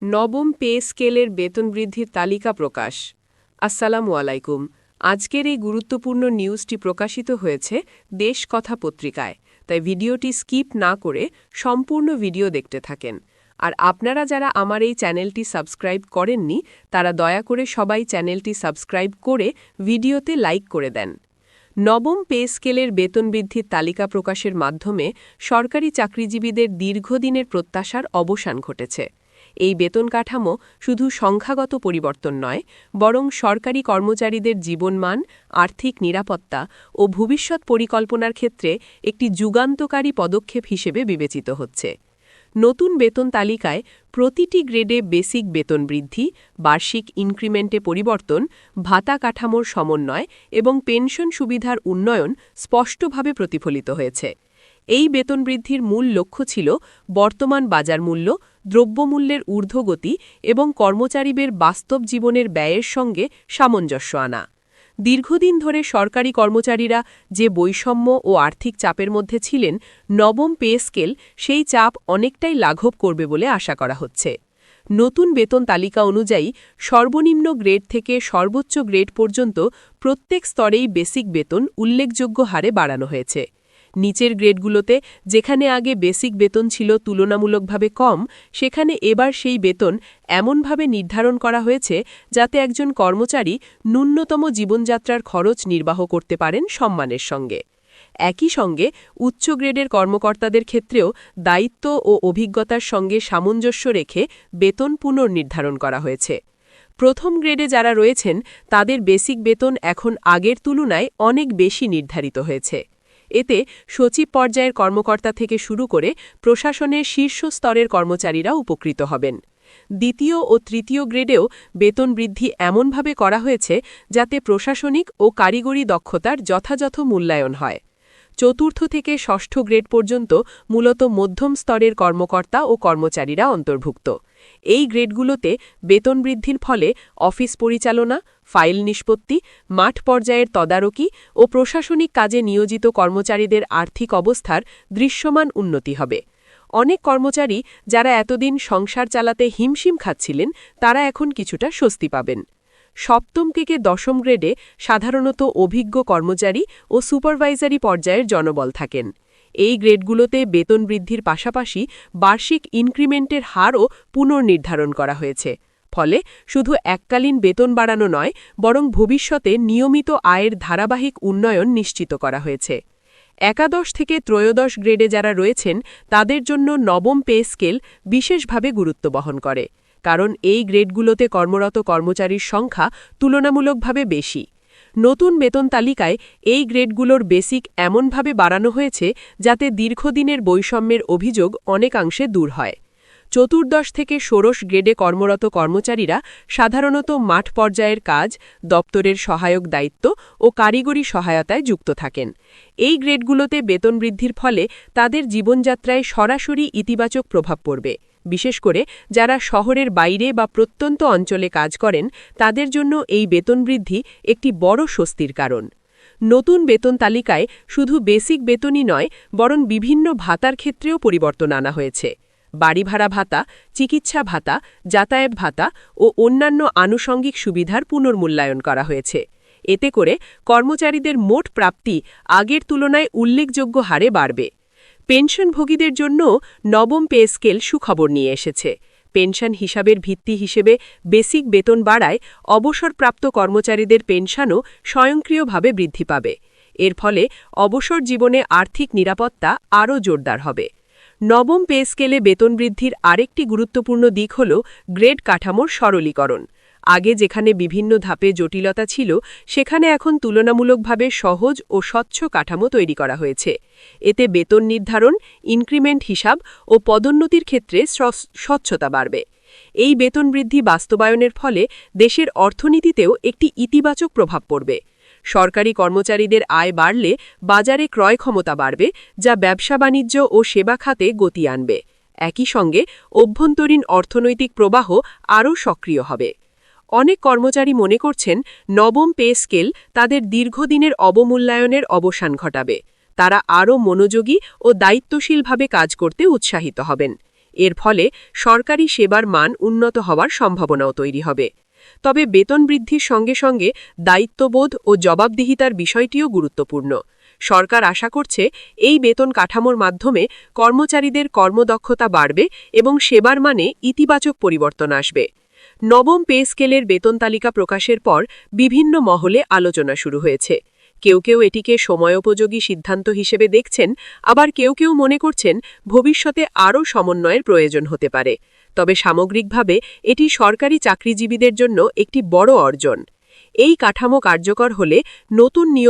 নবম পে স্কেলের বেতন বৃদ্ধির তালিকা প্রকাশ। আসসালামু আলাইকুম। আজকের এই গুরুত্বপূর্ণ নিউজটি প্রকাশিত হয়েছে দেশ কথা পত্রিকায়, তাই ভিডিওটি স্কিপ না করে সম্পূর্ণ ভিডিও দেখতে থাকেন। আর আপনারা যারা আমার এই চ্যানেলটি সাবস্ক্রাইব করেননি, তারা দয়া করে সবাই চ্যানেলটি সাবস্ক্রাইব করে ভিডিওতে লাইক করে দেন। নবম পে স্কেলের বেতন বৃদ্ধির তালিকা প্রকাশের মাধ্যমে সরকারি চাকরিজীবীদের দীর্ঘদিনের প্রত্যাশার অবসান ঘটেছে। এই বেতন কাঠামো শুধু সংখ্যাগত পরিবর্তন নয়, বরং সরকারি কর্মচারীদের জীবনমান, আর্থিক নিরাপত্তা ও ভবিষ্যৎ পরিকল্পনার ক্ষেত্রে একটি যুগান্তকারী পদক্ষেপ হিসেবে বিবেচিত হচ্ছে। নতুন বেতন তালিকায় প্রতিটি গ্রেডে বেসিক বেতন বৃদ্ধি, বার্ষিক ইনক্রিমেন্টে পরিবর্তন, ভাতা কাঠামোর সমন্বয় এবং পেনশন সুবিধার উন্নয়ন স্পষ্টভাবে প্রতিফলিত হয়েছে। এই বেতন বৃদ্ধির মূল লক্ষ্য ছিল বর্তমান বাজার মূল্য, দ্রব্যমূল্যের ঊর্ধ্বগতি এবং কর্মচারীদের বাস্তব জীবনের ব্যয়ের সঙ্গে সামঞ্জস্য আনা। দীর্ঘদিন ধরে সরকারি কর্মচারীরা যে বৈষম্য ও আর্থিক চাপের মধ্যে ছিলেন, নবম পে স্কেল সেই চাপ অনেকটাই লাঘব করবে বলে আশা করা হচ্ছে। নতুন বেতন তালিকা অনুযায়ী সর্বনিম্ন গ্রেড থেকে সর্বোচ্চ গ্রেড পর্যন্ত প্রত্যেক স্তরেই বেসিক বেতন উল্লেখযোগ্য হারে বাড়ানো হয়েছে। নিচের গ্রেডগুলোতে যেখানে আগে বেসিক বেতন ছিল তুলনামূলকভাবে কম, সেখানে এবার সেই বেতন এমনভাবে নির্ধারণ করা হয়েছে যাতে একজন কর্মচারী ন্যূনতম জীবনযাত্রার খরচ নির্বাহ করতে পারেন সম্মানের সঙ্গে। একই সঙ্গে উচ্চ গ্রেডের কর্মকর্তাদের ক্ষেত্রেও দায়িত্ব ও অভিজ্ঞতার সঙ্গে সামঞ্জস্য রেখে বেতন পুনর্নির্ধারণ করা হয়েছে। প্রথম গ্রেডে যারা রয়েছেন তাদের বেসিক বেতন এখন আগের তুলনায় অনেক বেশি নির্ধারিত হয়েছে। এতে সচিব পর্যায়ের কর্মকর্তা থেকে শুরু করে প্রশাসনের শীর্ষ স্তরের কর্মচারীরা উপকৃত হবেন। দ্বিতীয় ও তৃতীয় গ্রেডেও বেতন বৃদ্ধি এমনভাবে করা হয়েছে যাতে প্রশাসনিক ও কারিগরি দক্ষতার যথাযথ মূল্যায়ন হয়। চতুর্থ থেকে ষষ্ঠ গ্রেড পর্যন্ত মূলত মধ্যম স্তরের কর্মকর্তা ও কর্মচারীরা অন্তর্ভুক্ত। এই গ্রেডগুলোতে বেতন বৃদ্ধির ফলে অফিস পরিচালনা, ফাইল নিষ্পত্তি, মাঠ পর্যায়ের তদারকি ও প্রশাসনিক কাজে নিয়োজিত কর্মচারীদের আর্থিক অবস্থার দৃশ্যমান উন্নতি হবে। অনেক কর্মচারী যারা এতদিন সংসার চালাতে হিমশিম খাচ্ছিলেন, তারা এখন কিছুটা স্বস্তি পাবেন। সপ্তম থেকে দশম গ্রেডে সাধারণত অভিজ্ঞ কর্মচারী ও সুপারভাইজারি পর্যায়ের জনবল থাকেন। এই গ্রেডগুলোতে বেতন বৃদ্ধির পাশাপাশি বার্ষিক ইনক্রিমেন্টের হারও পুনর্নির্ধারণ করা হয়েছে। ফলে শুধু এককালীন বেতন বাড়ানো নয়, বরং ভবিষ্যতে নিয়মিত আয়ের ধারাবাহিক উন্নয়ন নিশ্চিত করা হয়েছে। একাদশ থেকে ত্রয়োদশ গ্রেডে যারা রয়েছেন তাদের জন্য নবম পে স্কেল বিশেষভাবে গুরুত্ব বহন করে, কারণ এই গ্রেডগুলোতে কর্মরত কর্মচারীর সংখ্যা তুলনামূলকভাবে বেশি। নতুন বেতন তালিকায় এই গ্রেডগুলোর বেসিক এমনভাবে বাড়ানো হয়েছে যাতে দীর্ঘদিনের বৈষম্যের অভিযোগ অনেকাংশে দূর হয়। চতুর্দশ থেকে ষোড়শ গ্রেডে কর্মরত কর্মচারীরা সাধারণত মাঠ পর্যায়ের কাজ, দপ্তরের সহায়ক দায়িত্ব ও কারিগরি সহায়তায় যুক্ত থাকেন। এই গ্রেডগুলোতে বেতন বৃদ্ধির ফলে তাদের জীবনযাত্রায় সরাসরি ইতিবাচক প্রভাব পড়বে। বিশেষ করে যারা শহরের বাইরে বা প্রত্যন্ত অঞ্চলে কাজ করেন, তাদের জন্য এই বেতন বৃদ্ধি একটি বড় স্বস্তির কারণ। নতুন বেতন তালিকায় শুধু বেসিক বেতনই নয়, বরং বিভিন্ন ভাতার ক্ষেত্রেও পরিবর্তন আনা হয়েছে। বাড়ি ভাড়া ভাতা, চিকিৎসা ভাতা, যাতায়াত ভাতা ও অন্যান্য আনুষঙ্গিক সুবিধার পুনর্মূল্যায়ন করা হয়েছে। এতে করে কর্মচারীদের মোট প্রাপ্তি আগের তুলনায় উল্লেখযোগ্য হারে বাড়বে। পেনশনভোগীদের জন্য নবম পে স্কেল সুখবর নিয়ে এসেছে। পেনশন হিসাবের ভিত্তি হিসেবে বেসিক বেতন বাড়ায় অবসরপ্রাপ্ত কর্মচারীদের পেনশনও স্বয়ংক্রিয়ভাবে বৃদ্ধি পাবে। এর ফলে অবসর জীবনে আর্থিক নিরাপত্তা আরও জোরদার হবে। নবম পে স্কেলে বেতন বৃদ্ধির আরেকটি গুরুত্বপূর্ণ দিক হল গ্রেড কাঠামোর সরলীকরণ। আগে যেখানে বিভিন্ন ধাপে জটিলতা ছিল, সেখানে এখন তুলনামূলকভাবে সহজ ও স্বচ্ছ কাঠামো তৈরি করা হয়েছে। এতে বেতন নির্ধারণ, ইনক্রিমেন্ট হিসাব ও পদোন্নতির ক্ষেত্রে স্বচ্ছতা বাড়বে। এই বেতন বৃদ্ধি বাস্তবায়নের ফলে দেশের অর্থনীতিতেও একটি ইতিবাচক প্রভাব পড়বে। সরকারি কর্মচারীদের আয় বাড়লে বাজারে ক্রয় ক্ষমতা বাড়বে, যা ব্যবসা বাণিজ্য ও সেবা খাতে গতি আনবে। একই সঙ্গে অভ্যন্তরীণ অর্থনৈতিক প্রবাহ আরও সক্রিয় হবে। অনেক কর্মচারী মনে করছেন নবম পে স্কেল তাদের দীর্ঘদিনের অবমূল্যায়নের অবসান ঘটাবে। তারা আরও মনোযোগী ও দায়িত্বশীলভাবে কাজ করতে উৎসাহিত হবেন। এর ফলে সরকারি সেবার মান উন্নত হওয়ার সম্ভাবনাও তৈরি হবে। তবে বেতন বৃদ্ধির সঙ্গে সঙ্গে দায়িত্ববোধ ও জবাবদিহিতার বিষয়টিও গুরুত্বপূর্ণ। সরকার আশা করছে এই বেতন কাঠামোর মাধ্যমে কর্মচারীদের কর্মদক্ষতা বাড়বে এবং সেবার মানে ইতিবাচক পরিবর্তন আসবে। নবম পে স্কেলের বেতন তালিকা প্রকাশের পর বিভিন্ন মহলে আলোচনা শুরু হয়েছে। কেউ কেউ এটিকে সময়োপযোগী সিদ্ধান্ত হিসেবে দেখছেন, আবার কেউ কেউ মনে করছেন ভবিষ্যতে আরও সমন্বয়ের প্রয়োজন হতে পারে। তবে সামগ্রিকভাবে এটি সরকারি চাকরিজীবীদের জন্য একটি বড় অর্জন। এই কাঠামো কার্যকর হলে নতুন নিয়োগ